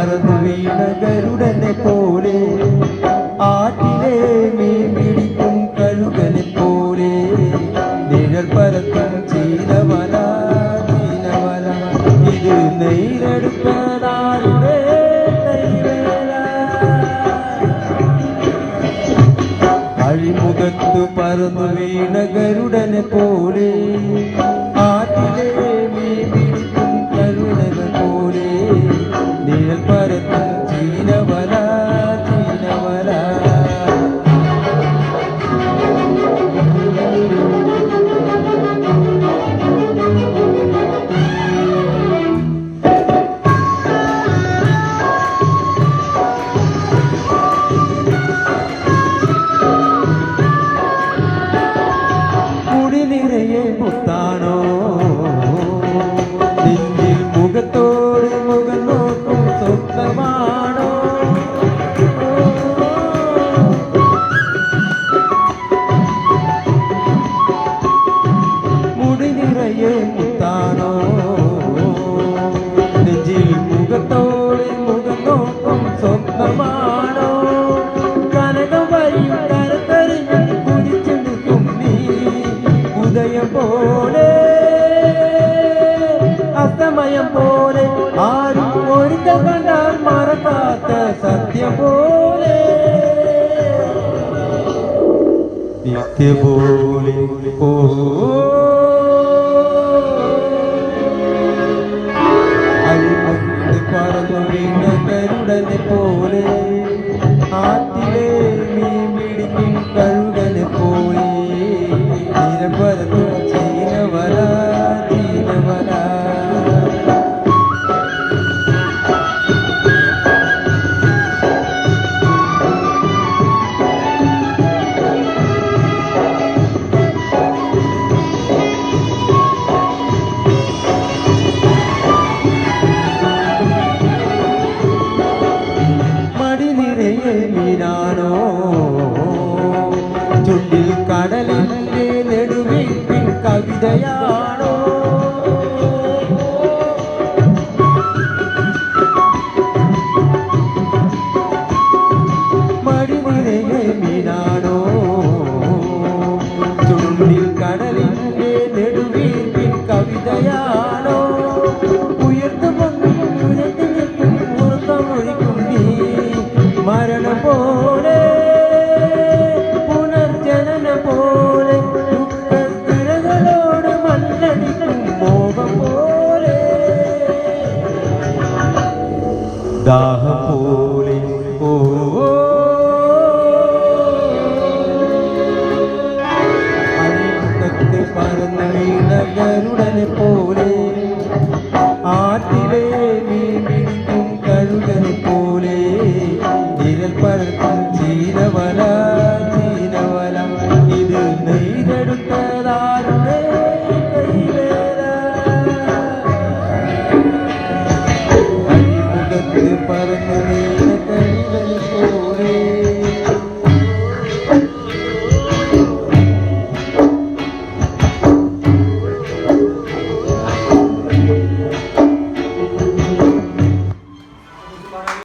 പറന്നു വീണ ഗരുഡനെ പോലെ ആറ്റിലെ മീൻ പിടിക്കും കഴുകനെ പോലെ നിഴൽ പരത്തും ചീനവല ചീനവല ഇത് നെയ്തെടുത്തതാരുടെ അഴിമുഖത്തു പറന്നു വീണ ഗരുഡനെ പോലെ ആറ്റിലെ മീൻ പിടിക്കും കഴുകനെ പോലെ നിഴൽ പരത്തും ചീനവല ചീനവല നിറയെ മുത്താണോ നെഞ്ചിൽ മുഖത്തോട് മുഖം നോക്കും സ്വപ്നമാണോ മുടി നിറയെ മുത്താണോ നെഞ്ചിൽ മുഖത്തോട് മുഖം നോക്കും സ്വപ്നമാണോ കനകം വരും കരത്തറിഞ്ഞ് കുതിച്ചു നിൽക്കും നീ ഉദയം പോലെ അസ്തമയം പോലെ ആരും ഒരിക്കൽ കണ്ടാൽ മറക്കാത്ത സത്യം പോലെ നിത്യ പോലെ അഴിമുഖത്ത് പറന്നു വീണ ഗരുഡനെ പോലെ ആറ്റിലെ മീൻ പിടിക്കും കഴുകനെ പോലെ നിരപരത്തും ചീനവല ചീനവല മടി നിറയെ മീനാണോ ചുണ്ടിൽ കടലിന്റെ നെടുവിൽ കവിതയാണോ മടി നിറയെ മീനാണോ ചുണ്ടിൽ കടലിന്റെ നെടുവിൽ കവിതയാണോ ഉയർന്നു പൊങ്ങി ഉയർത്തി നിൽക്കും ഉറക്കമൊഴിക്കും നീ മരണം പോലെ പുനർജനന പോലെ ദുഃഖത്തിരകളോട് മല്ലടിക്കും മോഹം പോലെ ദാഹം പോലെ അഴിമുഖത്ത് പറന്നു വീണ ഗരുഡനെ പോലെ ആറ്റിലെ മീൻ പിടിക്കും കഴുകനെ പോലെ നിഴൽ പരത്തും